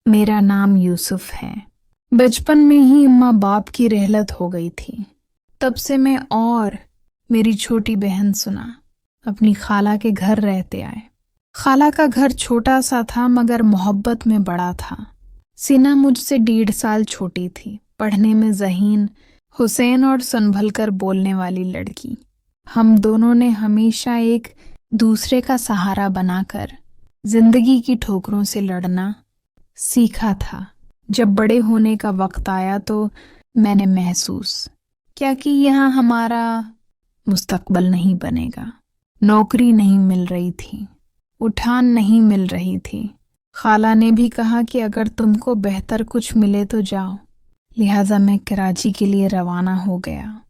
मेरा नाम यूसुफ है। बचपन में ही अम्मा बाप की रहलत हो गई थी। तब से मैं और मेरी छोटी बहन सुना अपनी खाला के घर रहते आए। खाला का घर छोटा सा था मगर मोहब्बत में बड़ा था। सीना मुझसे 1.5 साल छोटी थी, पढ़ने में ज़हीन, हुसैन और संभल कर बोलने वाली लड़की। हम दोनों ने हमेशा एक दूसरे का सहारा बनाकर जिंदगी की ठोकरों से लड़ना सीखा था। जब बड़े होने का वक्त आया तो मैंने महसूस क्या कि यहाँ हमारा मुस्तकबल नहीं बनेगा। नौकरी नहीं मिल रही थी, उठान नहीं मिल रही थी। खाला ने भी कहा कि अगर तुमको बेहतर कुछ मिले तो जाओ। लिहाजा मैं कराची के लिए रवाना हो गया,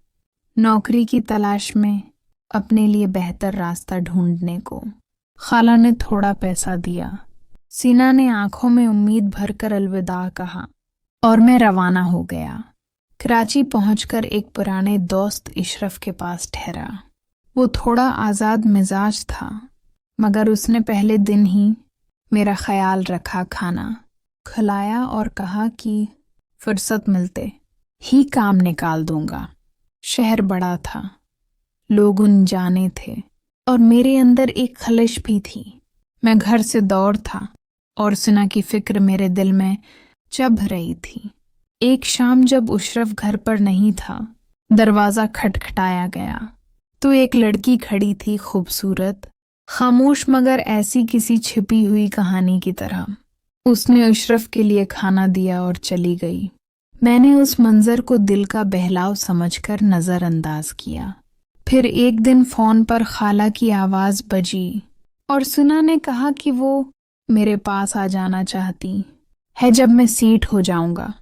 नौकरी की तलाश में, अपने लिए बेहतर रास्ता ढूंढने को। खाला ने थोड़ा पैसा दिया। सीना ने आंखों में उम्मीद भरकर अलविदा कहा और मैं रवाना हो गया। कराची पहुंचकर एक पुराने दोस्त इशरफ के पास ठहरा। वो थोड़ा आज़ाद मिजाज था मगर उसने पहले दिन ही मेरा ख्याल रखा, खाना खिलाया और कहा कि फुर्सत मिलते ही काम निकाल दूंगा। शहर बड़ा था, लोग अनजाने थे और मेरे अंदर एक खलिश भी थी। मैं घर से दौर था और सिना की फिक्र मेरे दिल में चभ रही थी। एक शाम जब इशरफ घर पर नहीं था, दरवाज़ा खटखटाया गया तो एक लड़की खड़ी थी, खूबसूरत, खामोश मगर ऐसी किसी छिपी हुई कहानी की तरह। उसने इशरफ के लिए खाना दिया और चली गई। मैंने उस मंजर को दिल का बहलाव समझकर नज़रअंदाज किया। फिर एक दिन फ़ोन पर खाला की आवाज़ बजी और सुना ने कहा कि वो मेरे पास आ जाना चाहती है जब मैं सेठ हो जाऊंगा।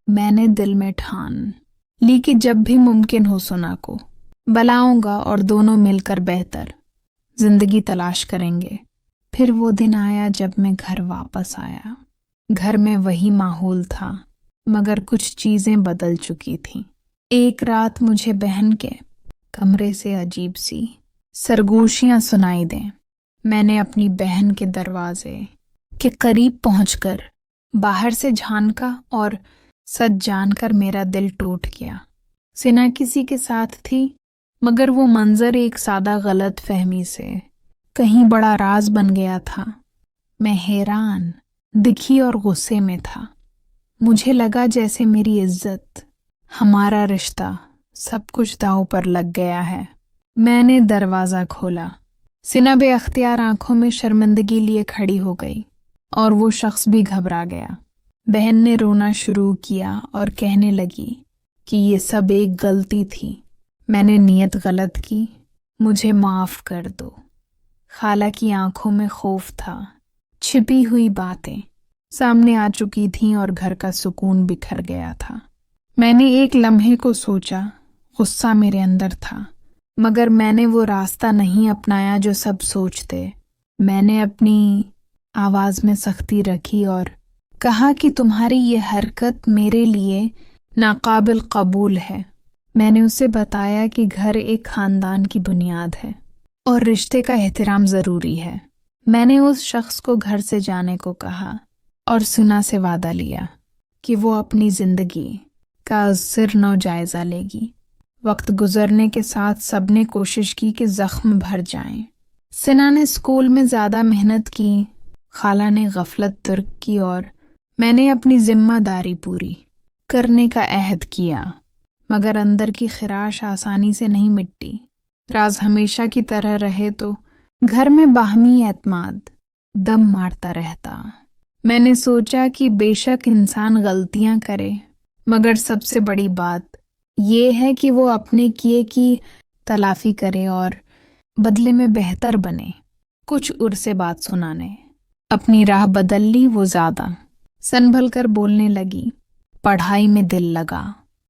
मैंने दिल में ठान ली कि जब भी मुमकिन हो सुना को बुलाऊंगा और दोनों मिलकर बेहतर जिंदगी तलाश करेंगे। फिर वो दिन आया जब मैं घर वापस आया। घर में वही माहौल था मगर कुछ चीज़ें बदल चुकी थीं। एक रात मुझे बहन के कमरे से अजीब सी सरगोशियां सुनाई दें। मैंने अपनी बहन के दरवाजे के करीब पहुंचकर बाहर से झांका और सच जानकर मेरा दिल टूट गया। सिना किसी के साथ थी मगर वो मंजर एक सादा गलत फहमी से कहीं बड़ा राज बन गया था। मैं हैरान, दुखी और गुस्से में था। मुझे लगा जैसे मेरी इज्जत, हमारा रिश्ता, सब कुछ दांव पर लग गया है। मैंने दरवाज़ा खोला। सिना बेअख्तियार आंखों में शर्मिंदगी लिए खड़ी हो गई और वो शख्स भी घबरा गया। बहन ने रोना शुरू किया और कहने लगी कि ये सब एक गलती थी, मैंने नीयत गलत की, मुझे माफ़ कर दो। खाला की आंखों में खौफ था। छिपी हुई बातें सामने आ चुकी थीं और घर का सुकून बिखर गया था। मैंने एक लम्हे को सोचा, गुस्सा मेरे अंदर था मगर मैंने वो रास्ता नहीं अपनाया जो सब सोचते। मैंने अपनी आवाज़ में सख्ती रखी और कहा कि तुम्हारी ये हरकत मेरे लिए नाकाबिल कबूल है। मैंने उसे बताया कि घर एक ख़ानदान की बुनियाद है और रिश्ते का एहतराम ज़रूरी है। मैंने उस शख्स को घर से जाने को कहा और सुना से वादा लिया कि वो अपनी ज़िंदगी का सिर नौ जायज़ा लेगी। वक्त गुजरने के साथ सबने कोशिश की कि ज़ख्म भर जाएं। सिना ने स्कूल में ज़्यादा मेहनत की, खाला ने गफलत तर्क की और मैंने अपनी जिम्मेदारी पूरी करने का अहद किया। मगर अंदर की खिराश आसानी से नहीं मिटती। राज हमेशा की तरह रहे तो घर में बाहमी एतमाद दम मारता रहता। मैंने सोचा कि बेशक इंसान गलतियां करे मगर सबसे बड़ी बात ये है कि वो अपने किए की तलाफी करे और बदले में बेहतर बने। कुछ उर्से बात सुनाने अपनी राह बदल ली। वो ज़्यादा संभल कर बोलने लगी। पढ़ाई में दिल लगा,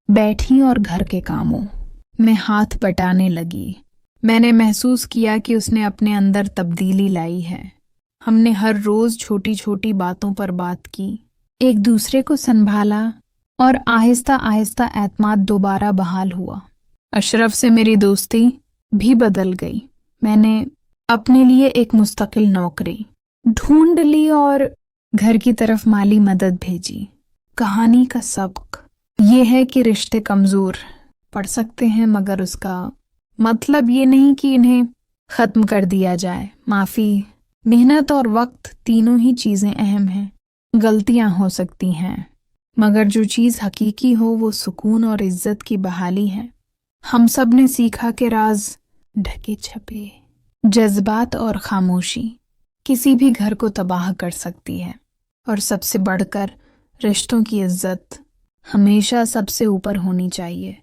बैठी और घर के कामों में हाथ बटाने लगी। मैंने महसूस किया कि उसने अपने अंदर तब्दीली लाई है। हमने हर रोज़ छोटी छोटी बातों पर बात की, एक दूसरे को संभाला और आहिस्ता आहिस्ता एतमाद दोबारा बहाल हुआ। अशरफ से मेरी दोस्ती भी बदल गई। मैंने अपने लिए एक मुस्तकिल नौकरी ढूंढ ली और घर की तरफ माली मदद भेजी। कहानी का सबक ये है कि रिश्ते कमजोर पड़ सकते हैं, मगर उसका मतलब ये नहीं कि इन्हें खत्म कर दिया जाए। माफी, मेहनत और वक्त तीनों ही चीजें अहम हैं। गलतियां हो सकती हैं, मगर जो चीज हकीकी हो वो सुकून और इज्जत की बहाली है। हम सब ने सीखा कि राज ढके छपे जज्बात और खामोशी किसी भी घर को तबाह कर सकती है, और सबसे बढ़कर रिश्तों की इज्जत हमेशा सबसे ऊपर होनी चाहिए।